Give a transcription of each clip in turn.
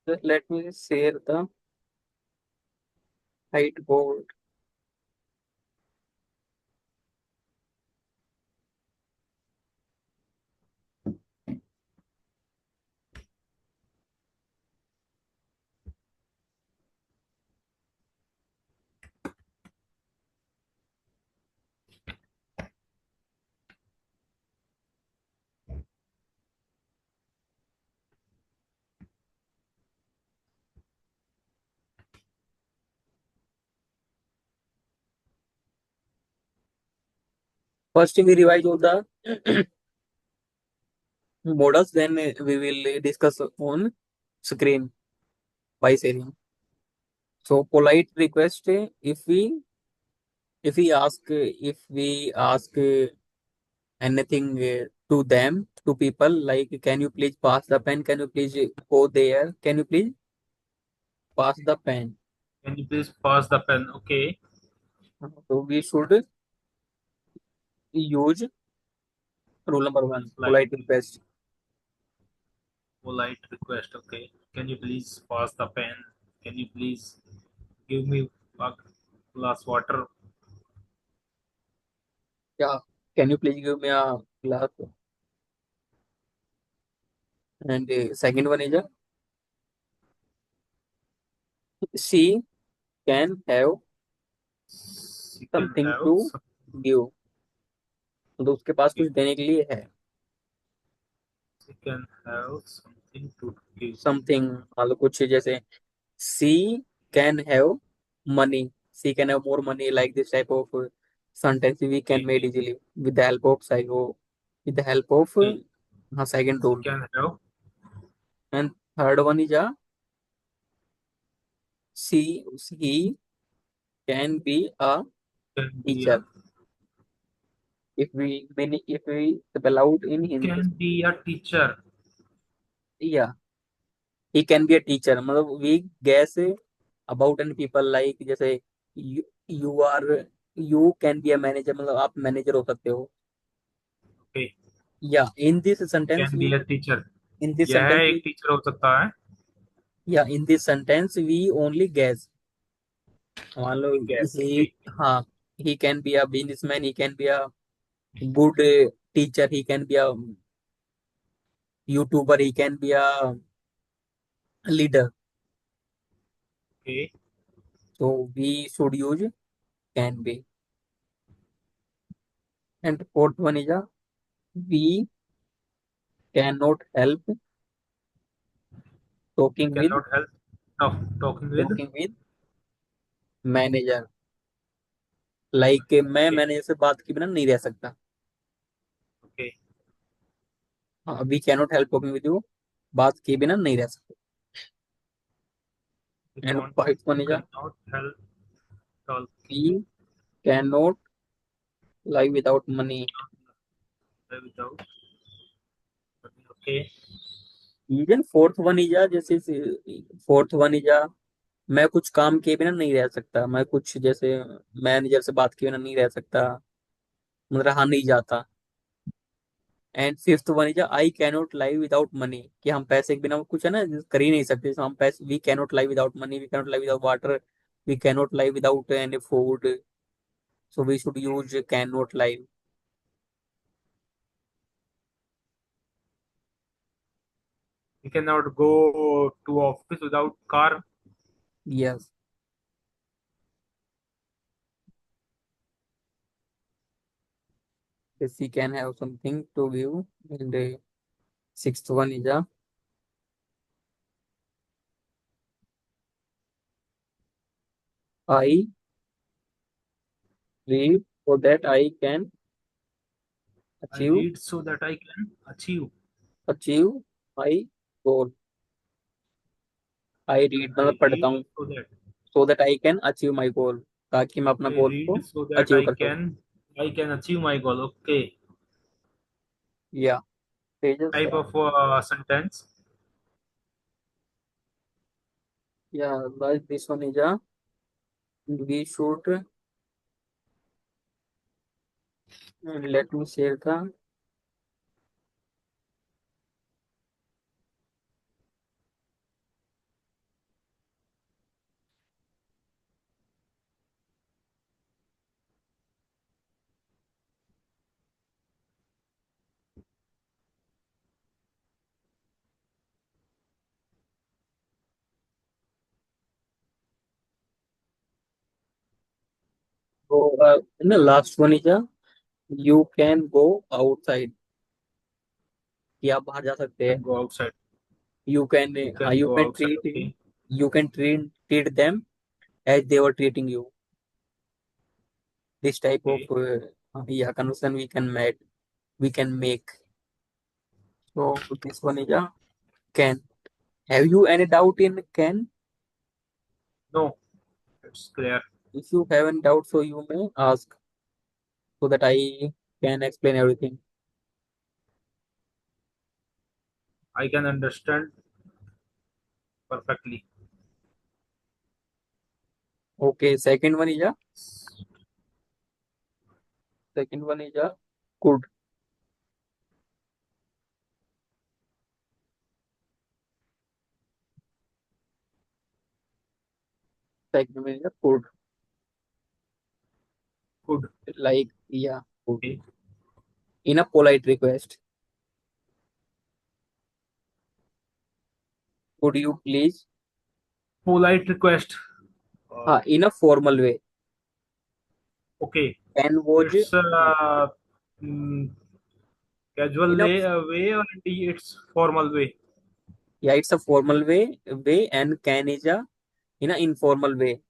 Just let me share the whiteboard. First, we revise all the models, then we will discuss on screen by sharing. So, polite request, if we ask anything to them, to people, like, can you please pass the pen? Can you please go there? Can you please pass the pen? Can you please pass the pen? Okay. So we should use rule number one, Use like polite request. polite request. Okay. Can you please pass the pen? Can you please give me a glass water? Yeah. Can you please give me a glass? And second one is she can have She can something have to some, give. तो उसके पास कुछ okay. देने के लिए है. She can have something to give. Something, मतलब कुछ जैसे she can have money, she can have more money, like this type of sentence we can Okay. Made easily with the help of psycho, with the help of, Okay. हाँ, second She rule. can have and third one is she he can be a can be teacher. a if we spell out in Hindi, can be a teacher. yeah, he can be a teacher, मतलब we guess about an people, like जैसे you are, you can be a manager, मतलब आप manager हो सकते हो. Okay. Yeah, in this sentence Can be we, a teacher. in this यह sentence एक we, teacher हो सकता है. yeah, in this sentence we only guess. मान लो Only guess. he, Okay. हाँ, he can be a businessman, he can be a good teacher, he can be a YouTuber, he can be a leader. Okay. So we should use can be. And fourth one is we cannot help We talking with, cannot help talking with. talking with manager. Like मैं Okay. Manager से बात के बिना नहीं रह सकता. Okay. हाँ, we cannot help talking with you, बात के बिना नहीं रह सकते. We and can't. Five one We is cannot help we talking with. Cannot live without money. Without. Okay. Even fourth one is जैसे, फोर्थ वन इज मैं कुछ काम किए बिना नहीं रह सकता, मैं कुछ जैसे मैनेजर से बात किए बिना नहीं रह सकता, मतलब रहा नहीं जाता. And fifth one is I cannot live without money, कि हम पैसे के बिना कुछ है ना कर ही नहीं सकते. So हम पैसे, we cannot live without money, we cannot live without water, we cannot live without any food. So we should use can not live. We cannot go to office without car. Yes, she can have something to give. And sixth one is I read so that I can I achieve, read so that I can achieve. Achieve my goal. I read मतलब I पढ़ता read हूँ, so that so that I can achieve my goal, ताकि मैं अपना I गोल को read so that achieve कर सकूँ. I can achieve my goal. Okay. या पेजेस, Type of sentence. या like this one is we should, let me share था. So in the last one is you can go outside, कि आप बाहर जा सकते हैं. Can go outside. You can, You हाँ, can go outside. Okay. you can treat them as they were treating you. This type of Okay. yeah, conversation we can make. So this one is can. Have you any doubt in can? No, it's clear. If you have any doubt, so you may ask so that I can explain everything. I can understand perfectly. Okay, second one is could. Second one is could. Good. Like yeah, could. Okay. In a polite request, could you please? Polite request. Uh, In a formal way. okay. Can was It's mm, casual in a way or it's formal way. yeah, it's a formal way, and can is a in a informal way.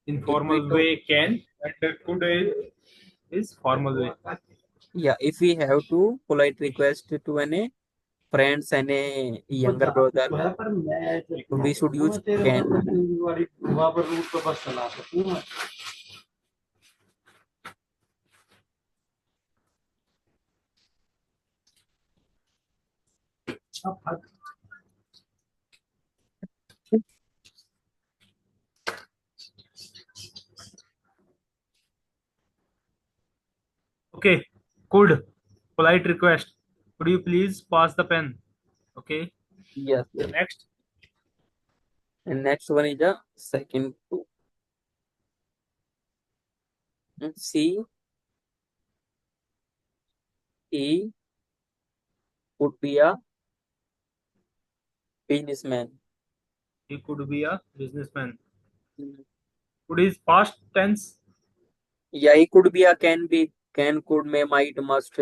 If we Informal to way can and could is formal way. yeah, if we have to polite request to any friends and a younger brother, we should use can. Okay. Could. Polite request. Could you please pass the pen? Okay. Yes, yes. Next. And next one is a second two. C, he would be a businessman. He could be a businessman. Mm. Could is past tense. Yeah, he could be a can be, can, could, may, might, must.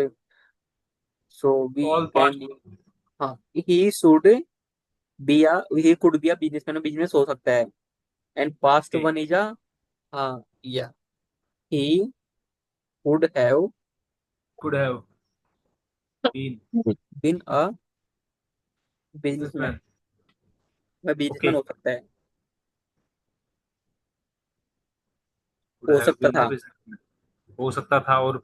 So we All past. can he should be a, he could be a businessman, business हो सकता है. And past Okay. one is a yeah, he would have Could have been been a businessman. businessman. वह businessman Okay. हो सकता है, Could हो have सकता been a था. businessman. हो सकता था और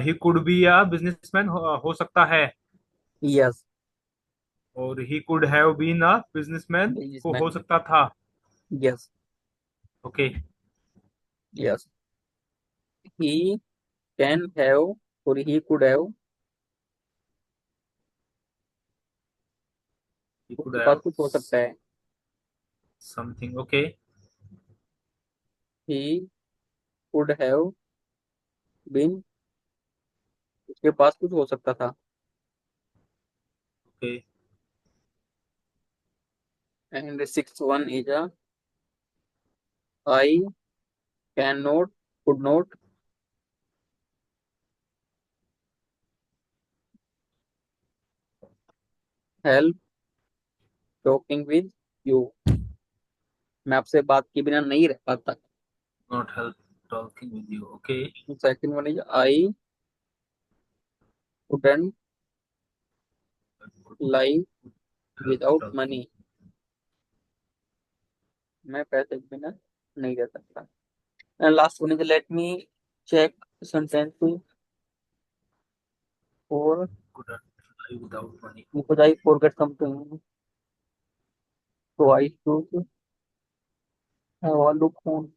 he could be a businessman हो सकता है Yes, और he could have been a businessman हो businessman. सकता था. Yes, okay. yes. He can have or he could have, he could उसके पास हैव कुछ हो सकता है. Something. Okay. He could have been, उसके पास कुछ हो सकता था. Okay. And the sixth one is I cannot, could not help talking with you. मैं आपसे बात के बिना नहीं रह पाता. Not help talking with you. Okay. Second one is I couldn't live help without talking. money. मैं पैसे के बिना नहीं रह सकता. And last one is let me check sentence for could without money. because I forget something. So I should have a look on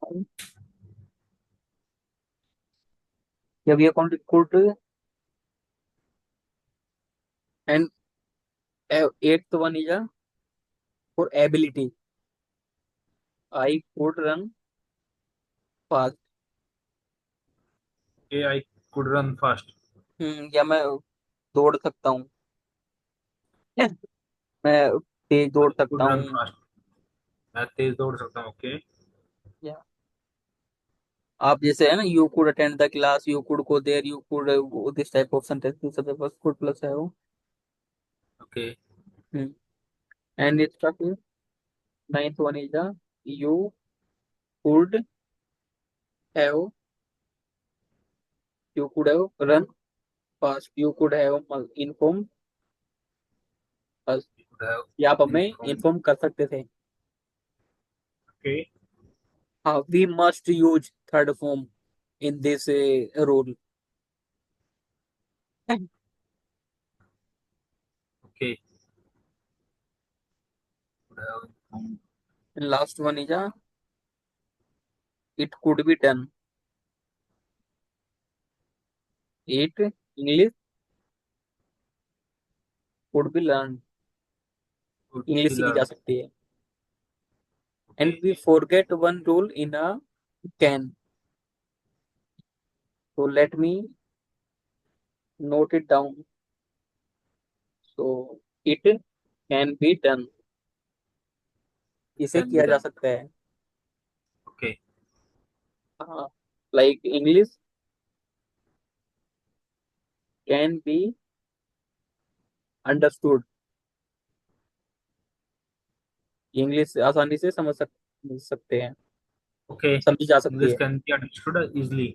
जब ये कौन could and eighth one is for ability. I could run fast. Okay. I could run fast. या मैं दौड़ सकता हूँ. मैं तेज दौड़ आई सकता कुड रन हूँ. फास्ट. मैं तेज दौड़ सकता हूँ. ओके. या आप जैसे है ना, you could attend the class, you could go there, you could, this type of sentence सबसे फर्स्ट कुड प्लस है वो। Okay. एंड इसका फिर ninth one is you could have, you could have run fast, you could have inform us, You could have ये आप हमें informed. Inform कर सकते थे। Okay. हाँ, we must use third form in this rule. Okay. Could have informed. Last one is it could be done, it English could be learn, Could English be सीखी जा learned. सकती है। And Okay. We forget one rule in can, तो let me note it down. So it can be done, इसे Can be किया जा done. सकता है। Okay. हाँ, like English can be understood, English आसानी से समझ सकते हैं, Okay. समझी जा सकती English है। can be understood easily.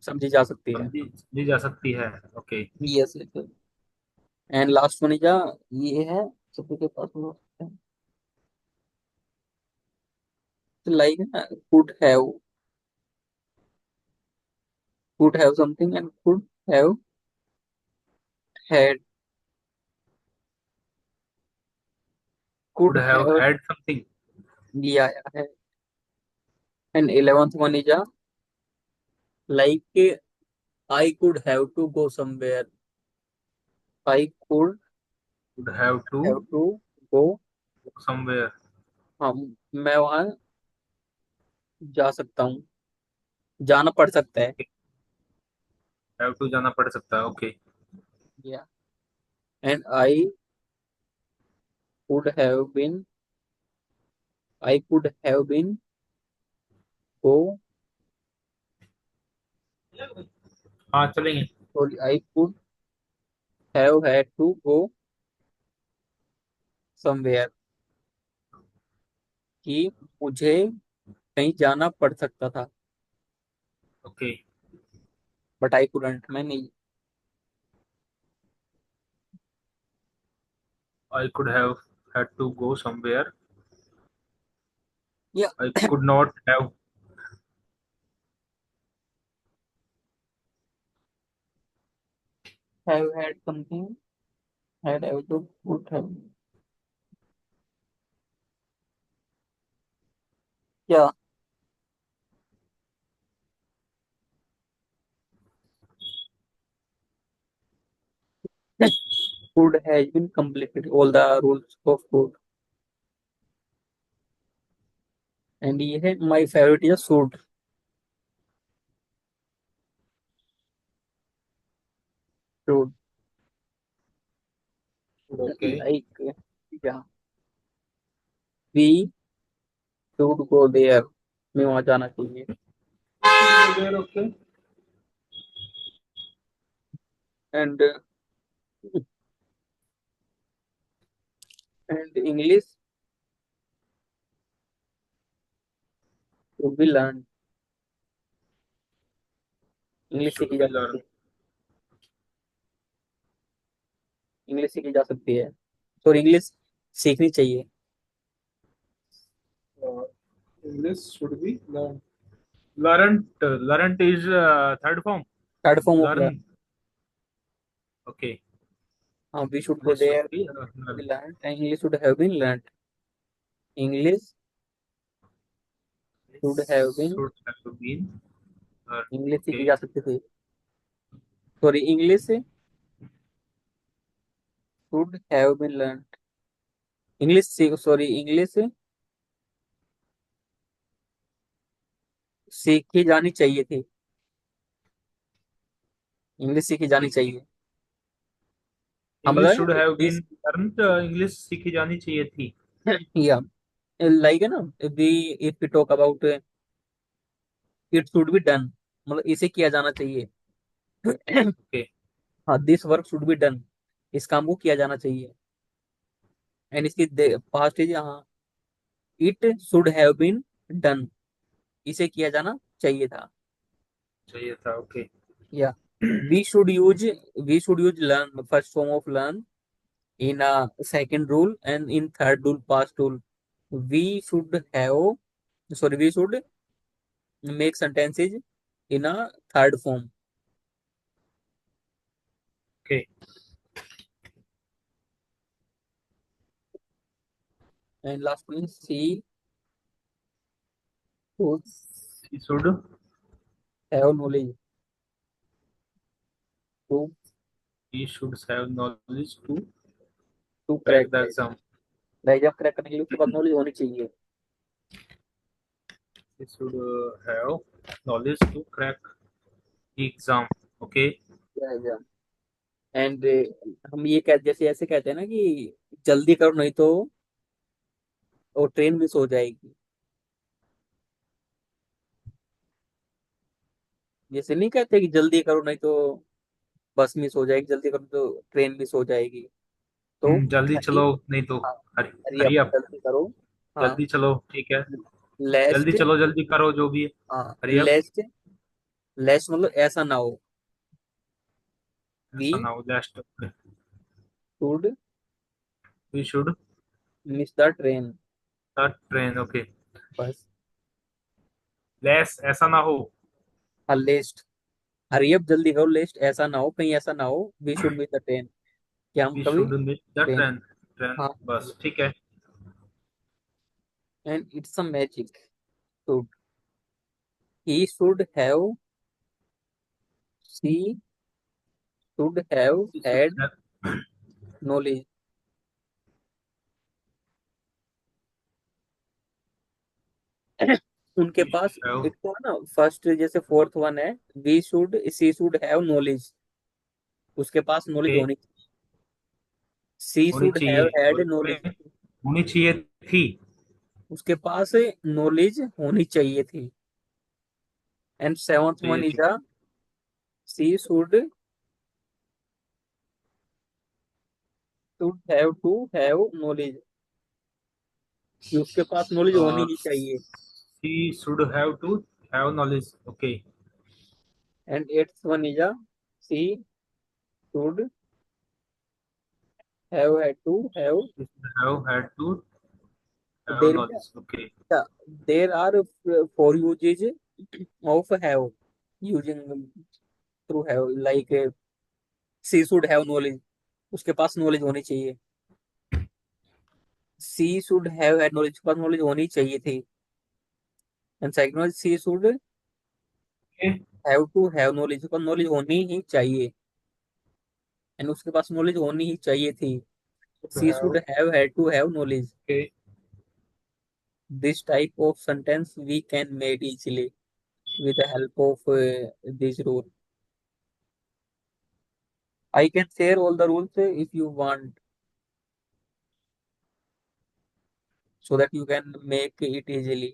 समझी जा सकती है। समझी जा सकती है। Okay. Yes. And last one is ये है, सभी के पास like could have something and have had, Could could have have had something. दिया है। And 11th one is like I could have to go somewhere, I could Could have have to to go, go somewhere. हाँ, मैं वहां जा सकता हूँ, जाना पड़ सकता है। Okay. Have to जाना पड़ सकता है। Okay. या and could I could have been go, हाँ चलेंगे। Sorry, I could have had to go somewhere, कि मुझे कहीं जाना पड़ सकता था, Okay. बट आई कुडंट, मैं नहीं। I could have had to go somewhere. या I could not have. Have had something, have to, could have, या could has been completed all the rules of could. And ये है my favourite is should, should, Okay. Like या we should go there, मैं वहां जाना चाहिए। There, okay. And and English to be learn, English Should सीखी जा be सकती learned. है, इंग्लिश सीखी जा सकती है, तो इंग्लिश सीखनी चाहिए। Uh, English should be learned. Learned is third form. Third form of learn. Learn. Okay. हाँ, we should go English should there be to be learned. Learn, and English should have been learn, English should have been, Should have been learned. English सीखी Okay. जा सकती थी, sorry, English should have been learn, English, sorry, English सीखी जानी चाहिए थी, English सीखी जानी चाहिए। हाँ, English should मतलब have this, been learned. English सीखी जानी चाहिए थी। या लाइक है ना, we if we talk about it should be done, मतलब इसे किया जाना चाहिए। Okay. हाँ, this work should be done, इस काम को किया जाना चाहिए। एंड इसकी पास्ट इज, हाँ, it should have been done, इसे किया जाना चाहिए था। चाहिए था। ओके। या we should use, we should use learn first form of learn in a second rule, and in third rule past rule we should have, sorry, we should make sentences in a third form. Okay. And last one is she should He should have knowledge to he should have knowledge crack crack the the exam. Exam crack करने के लिए उसके पास knowledge होनी चाहिए। He should have knowledge to crack the exam. Okay. Exam, and हम ये कह, जैसे ऐसे कहते हैं ना कि जल्दी करो नहीं तो वो ट्रेन मिस हो जाएगी। जैसे नहीं कहते कि जल्दी करो नहीं तो बस मिस हो जाएगी, जल्दी करो तो ट्रेन मिस हो जाएगी। तो जल्दी हरी, चलो नहीं तो हाँ, हरी। Hari hurry up, up. जल्दी करो। हाँ, जल्दी चलो, ठीक है। जल्दी लेस्ट, चलो, जल्दी करो जो भी है। हाँ, हरी अप। लेस्ट, लेस्ट मतलब ऐसा ना हो। वी ऐसा ना हो last. Should we should miss the train, the train. Okay. बस। लेस ऐसा ना हो। हाँ, लेस्ट, हरी अप, जल्दी करो, लेस्ट ऐसा ना हो, कहीं ऐसा ना हो we should miss the train, कि हम वी कभी should miss the train. Train. Train. हाँ, बस ठीक है। And it's a magic, should, he should have, she should have we should had have knowledge. उनके वी पास, शुड हैव एक तो है ना फर्स्ट, जैसे फोर्थ वन है, we should, she should have knowledge, उसके पास नॉलेज ओके। होनी, सी होनी शुड चाहिए हैव हैड और नॉलेज, इसमें होनी चाहिए थी। उसके पास नॉलेज होनी चाहिए थी। एंड सेवंथ वन चाहिए इज थी। Uh, she should have to have knowledge, कि उसके पास नॉलेज होनी ही चाहिए। She should have to have knowledge. Okay. And eighth one is uh, she should have had to have, have had to have there, knowledge. Okay. There are four usages of have, using through have, like she should have knowledge, उसके पास knowledge होनी चाहिए। She should have had knowledge, उसके पास knowledge होनी चाहिए थी। And second one, she should have to have knowledge, उसके पास नॉलेज होनी ही चाहिए। एंड उसके पास नॉलेज होनी ही चाहिए थी। She have. Should have had to have knowledge. Okay. This type of sentence we can made easily with the help of this rule. I can share all the rules if you want, so that you can make it easily.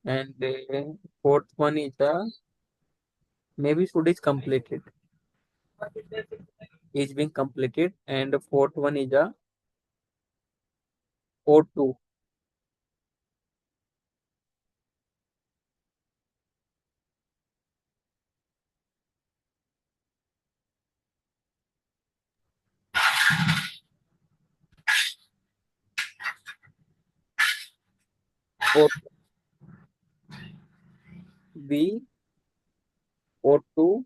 And fourth one is the, maybe should is completed, is being completed, and the fourth one is the ought to, ought, we ought to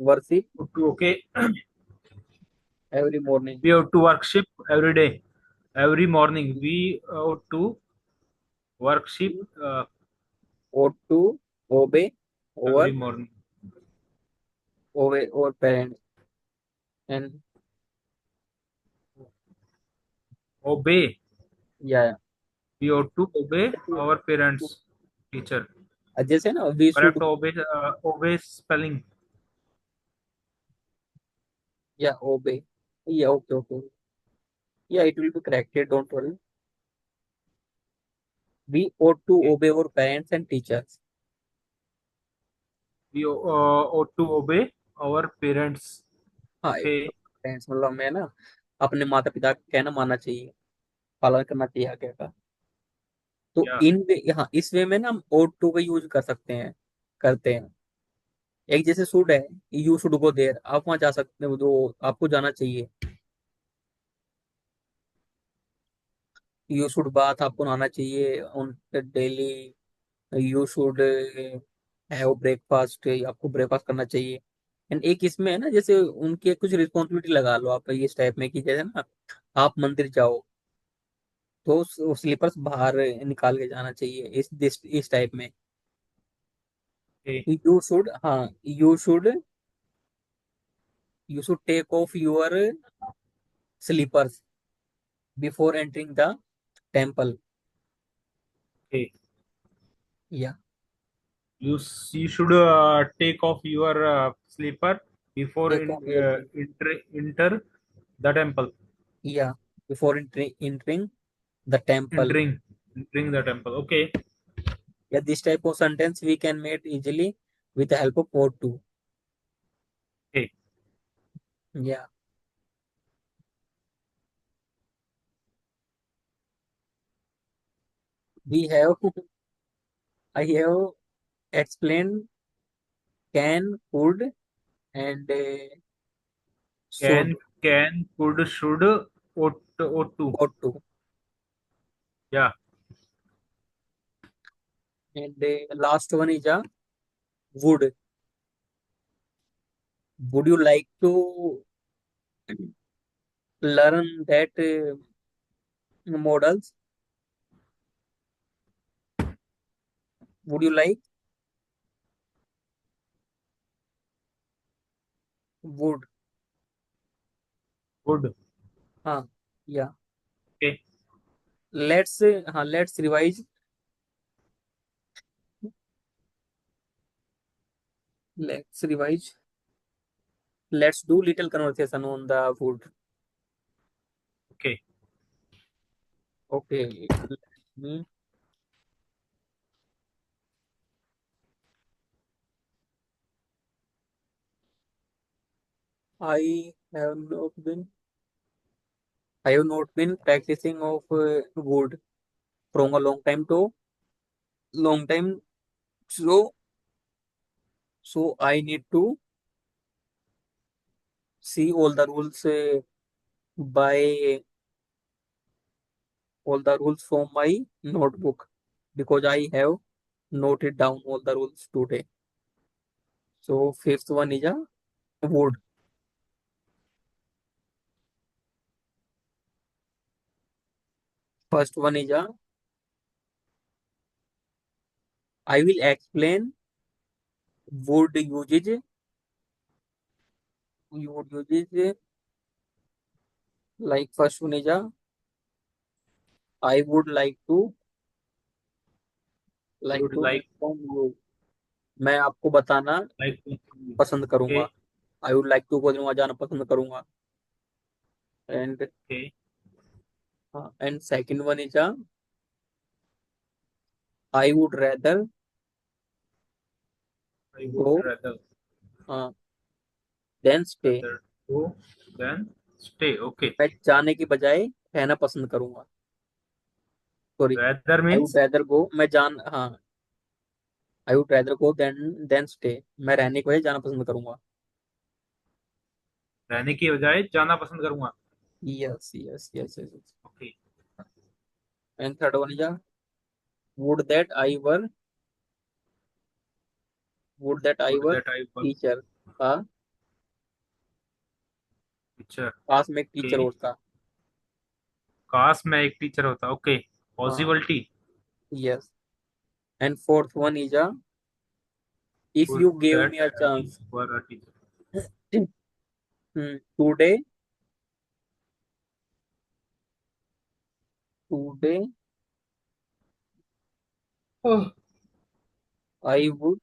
worship okay. every morning, We have to worship every day, every morning. We have to worship ought to obey every our, morning. obey our parents, and Obey. yeah, We have to obey yeah. our parents, teacher. जैसे ना we should, Correct. Obey. Obey spelling. yeah, obey, yeah, okay, okay, yeah, it will be corrected, don't worry. We ought to Okay. obey our parents and teachers. We ought to obey our parents. हाँ, Okay. Parents मतलब हमें ना अपने माता पिता का कहना मानना चाहिए, पालन करना चाहिए आगे का। तो Yeah. इन वे, हाँ इस वे में ना हम ought to का यूज कर सकते हैं, करते हैं। एक जैसे शुड है, यू शुड गो देयर, आप वहां जा सकते हो, जो आपको जाना चाहिए। यू शुड बाथ, आपको नहाना चाहिए उन daily. You should have breakfast, आपको ब्रेकफास्ट करना चाहिए। एंड एक इसमें है ना, जैसे उनके कुछ रिस्पॉन्सिबिलिटी लगा लो आप इस टाइप में कि जैसे ना आप मंदिर जाओ तो स्लीपर्स बाहर निकाल के जाना चाहिए, इस टाइप में। Okay. यू शुड, हाँ, you should take off your slippers before entering the temple. Okay. या You should take off your slipper before take off your, enter the temple. या before entering the temple. Entering entering the temple. Okay. Yeah, this type of sentence we can make easily with the help of ought to. Okay. Yeah, we have, I have explained can, could, and Can should, can could should ought to. ought to. Yeah. And last one is a would. Would you like to learn that models? Would you like? Would. Good. हाँ, yeah. Okay. Let's revise. Let's revise. Let's do little conversation on the would. Okay. Okay. Let me. I have not been I have not been practicing of wood from a long time to long time. So I need to see by all the rules from my notebook, because I have noted down all the rules today. So fifth one is a wood. First one is a I will explain wood uses. Wood uses like first one is a I would I like would to like inform you. मैं आपको बताना like to. पसंद करूंगा। Okay. I would like to को वहां जाना पसंद करूंगा। And Okay. And second one is I would rather I would go than stay. rather go than stay. Okay. मैं जाने की बजाय रहना पसंद करूंगा। Sorry, Rather I would means rather go, मैं जान, हाँ, I would rather go than stay, मैं रहने की बजाय जाना पसंद करूंगा। रहने की बजाय जाना पसंद करूंगा. Yes yes yes yes. Okay. And third one is would that I were would that I Would were that I were teacher. हाँ, teacher. पास में एक टीचर Okay. होता। काश मैं एक टीचर होता. Okay. हाँ, Possibility. Yes. And fourth one is if Would you give that me a I chance were a teacher. Today today Oh. I would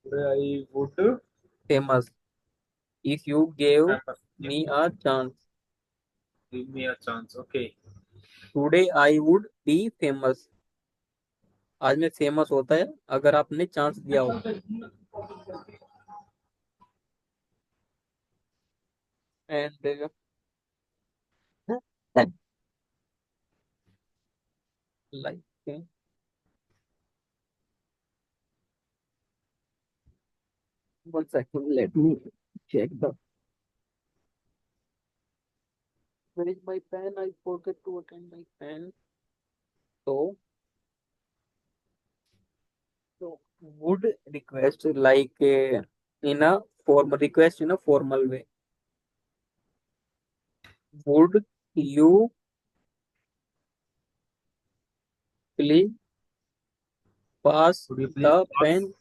Today I would famous if you give have a, me a chance. give me a chance. Okay. Today I would be famous. आज मैं famous होता है अगर आपने chance दिया हो। And like, one second, let me check the, where is my pen, I forget to attend my pen. तो So would request like in a formal request in a formal way. Would you please pass Could you please the pass? pen?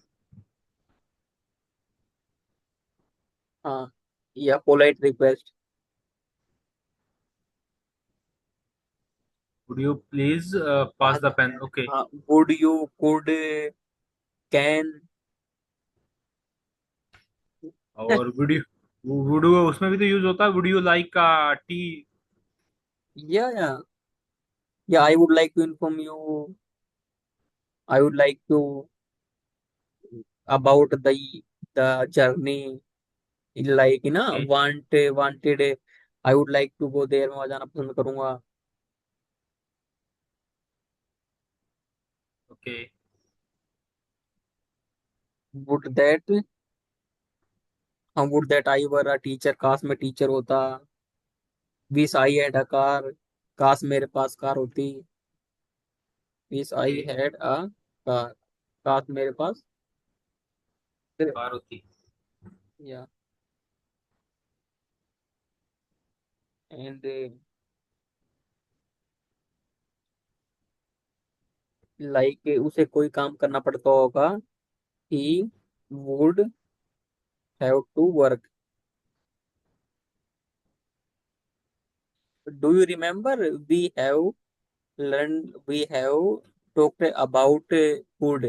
हाँ, या polite request. Would you please pass Pass the the pen? pen. Okay. हाँ, would you, could, can. और would you उसमें भी तो use होता है, would you like T? Yeah, yeah, yeah. I would like to inform you. I would like to about the journey. Like ना okay wanted. I would like to go there. मैं वहाँ जाना पसंद करूंगा. ओके Would that, हाँ, would that I were a teacher, काश में teacher होता। Wish I had a car, काश मेरे पास कार होती। Wish okay. I had a car, काश मेरे पास। कार होती। या एंड लाइक उसे कोई काम करना पड़ता होगा। He would have to work. Do you remember we have learn, we have talked about could,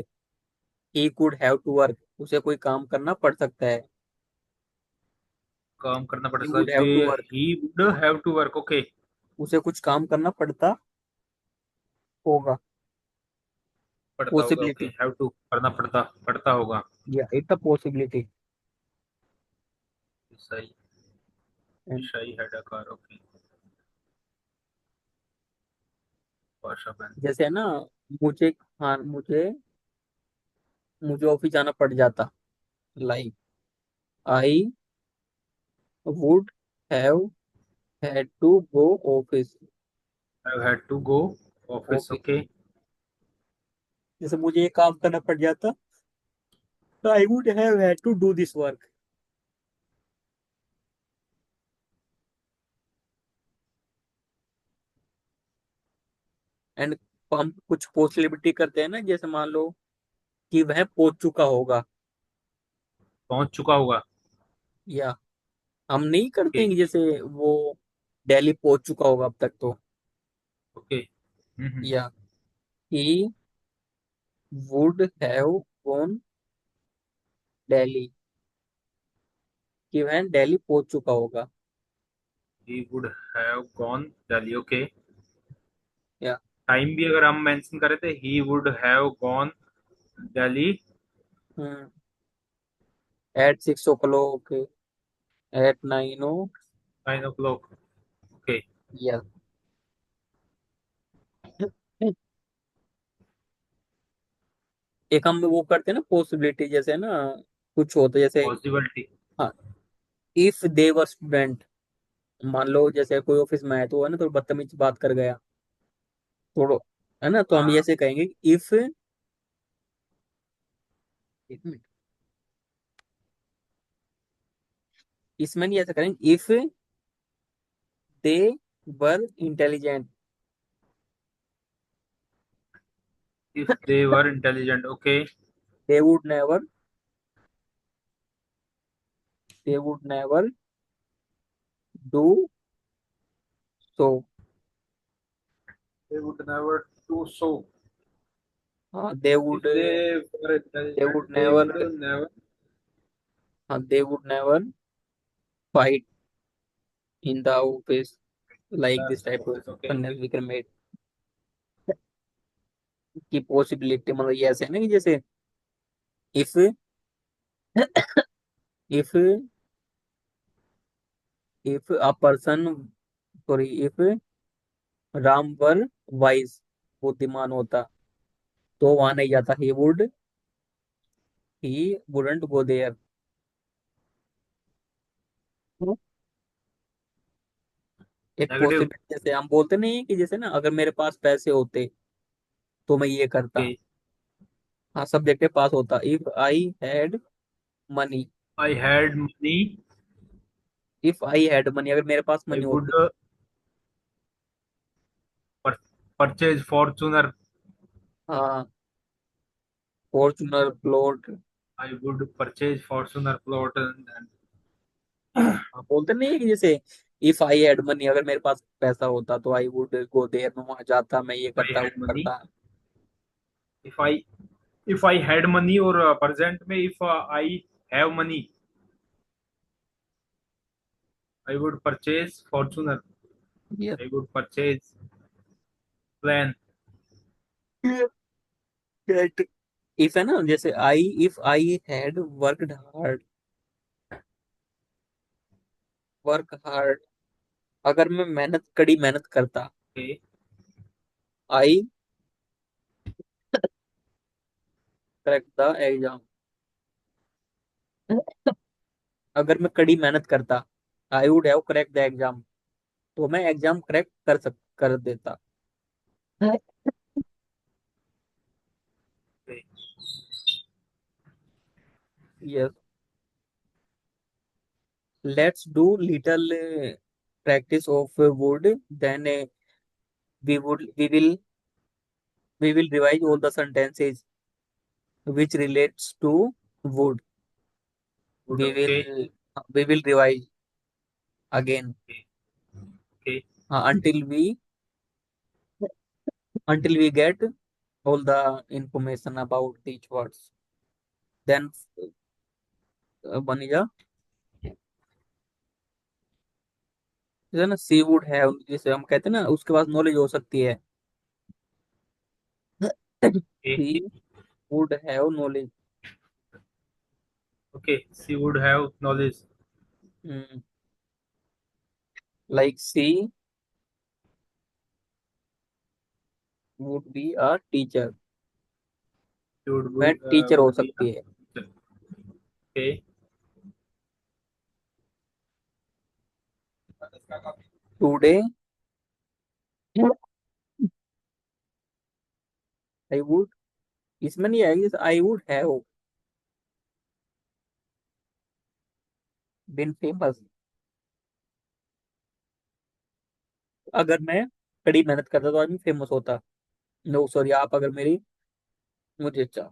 he could have to work. उसे कोई काम करना पड़ सकता है। काम करना ही पड़ता है, would have to work, he would have to work. Okay. उसे कुछ काम करना पड़ता होगा। पड़ता होगा, ओके, पॉसिबिलिटी, हैव टू करना पड़ता पड़ता होगा। या इट्स अ पॉसिबिलिटी। सही। सही हैड अ कार, ओके। वर्षा बहन। जैसे है ना, मुझे, हाँ, मुझे मुझे ऑफिस जाना पड़ जाता। Like I would have had to go office. Have had to go office, office, okay. जैसे मुझे ये काम करना पड़ जाता, तो I would have had to do this work. And हम कुछ पॉसिबिलिटी करते हैं ना, जैसे मान लो कि वह पहुंच चुका होगा। पहुंच चुका होगा। या हम नहीं करते ओके हैं कि जैसे वो दिल्ली पहुंच चुका होगा अब तक तो। ओके। या he would have gone Delhi, कि वह दिल्ली पहुंच चुका होगा। He would have gone Delhi, okay. या टाइम भी अगर हम मेंशन करें तो he would have gone Delhi. At 6 o'clock, at 9 o. 9 o'clock, okay. Yes. एक हम वो करते हैं ना पॉसिबिलिटी, जैसे ना कुछ होता है जैसे, पॉसिबिलिटी। हाँ, इफ दे वर स्टूडेंट। मान लो जैसे कोई ऑफिस में आया तो है ना, तो बदतमीज बात कर गया थोड़ा, है ना, तो हम हाँ। ऐसे कहेंगे इफ, एक मिनट, इसमें नहीं ऐसा करेंगे, if they were intelligent. If they were intelligent, okay. They would never, they would never do so. They would never do so. हाँ, if they were they intelligent would they never, would never. हाँ, they would never fight in the office. Like this type of Okay. फनेस we can make की possibility, मतलब ये ऐसे है ना कि जैसे if if if a person, sorry, if Ram were wise, बुद्धिमान होता, तो वहां नहीं जाता, ही वुडंट गो देयर। एक Negative. पॉसिबिलिटी, जैसे हम बोलते नहीं है कि जैसे ना, अगर मेरे पास पैसे होते तो मैं ये करता। Okay. हाँ, सब्जेक्ट के पास होता, if I had money. I had money. If I had money, अगर मेरे पास I मनी would होती। pur- purchase Fortuner. हाँ, Fortuner plot. I would purchase Fortuner plot and हाँ, बोलते नहीं है कि जैसे इफ आई हैड मनी, अगर मेरे पास पैसा होता तो आई वुड गो देयर, मैं वहां जाता, मैं ये I करता, वो had money. करता। If I had money or present में if I have money, I would purchase Fortuner. Yes. I would purchase plan. If है ना, जैसे I, if I had worked hard, work hard, अगर मैं मेहनत, कड़ी मेहनत करता, Okay. I crack the exam, अगर मैं कड़ी मेहनत करता, I would have crack the exam, तो मैं एग्जाम क्रैक कर देता। Okay. Yes. Let's do little practice of would, then we will revise all the sentences which relates to wood. Would we okay. will we will revise again, Okay. Okay. until we get all the information about these words, then बनेगा, जैसे ना सी would have, जैसे हम कहते हैं ना, उसके पास नॉलेज हो सकती है। Okay. She would have knowledge, Okay. She would have knowledge. Like she would be a teacher, She would वह be, टीचर हो would be a सकती है। teacher. Okay. Today I would, इसमें नहीं आएगी, I would have been famous, अगर मैं कड़ी मेहनत करता तो आज मैं फेमस होता। नो सॉरी, आप अगर मेरी, मुझे चाह।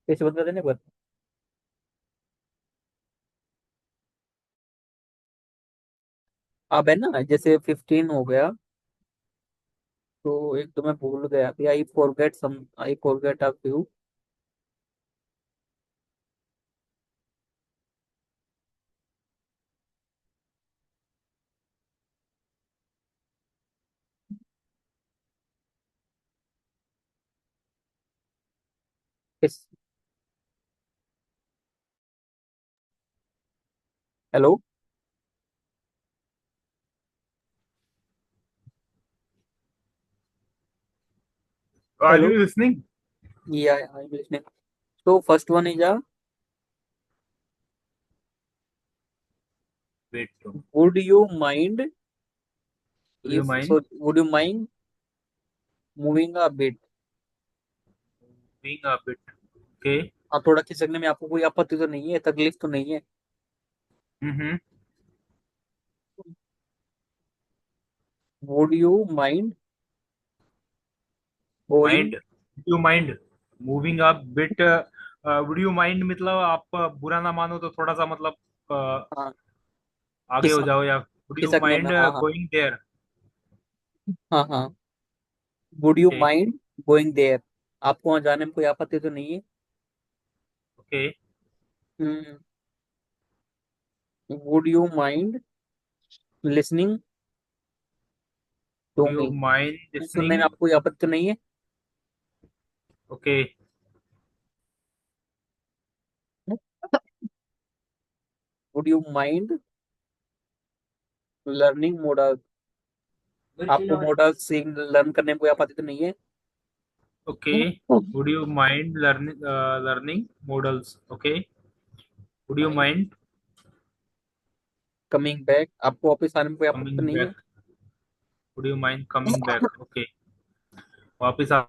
कैसे बता देने पर, अब है ना, जैसे 15 हो गया, तो एक तो मैं भूल गया कि I forget a few. Hello. Are hello. you listening? या आई लिसनिंग। तो first one is a, Wait. Bro. Would you mind, Would you if mind so would you mind moving a bit. being a bit? Okay. हाँ, थोड़ा खिसकने में आपको कोई आपत्ति तो नहीं है, तकलीफ तो नहीं है? Mm-hmm. Would you mind going, Mind. Would you mind moving a bit? Would you mind मतलब आप बुरा ना मानो तो थोड़ा सा मतलब आप आगे हो खिसक जाओ, या वुड यू खिसकने में, माइंड हाँ हाँ। Going there? हाँ हाँ। Would you okay. Mind going there? आपको वहां जाने में कोई आपत्ति तो नहीं है? Okay. Hmm. Would you mind listening would to you me? Mind सुनने में लिसनिंग? आपको कोई आपत्ति तो नहीं है? Okay. Would you mind learning model? आपको मॉडल सीख लर्न करने में कोई आपत्ति तो नहीं है? Okay. Would you mind learning models? Okay. Would you mind coming back? आपको वापस आने में कोई आपत्ति तो कमिंग नहीं है? Back? Would you mind coming back? Okay. वापिस आ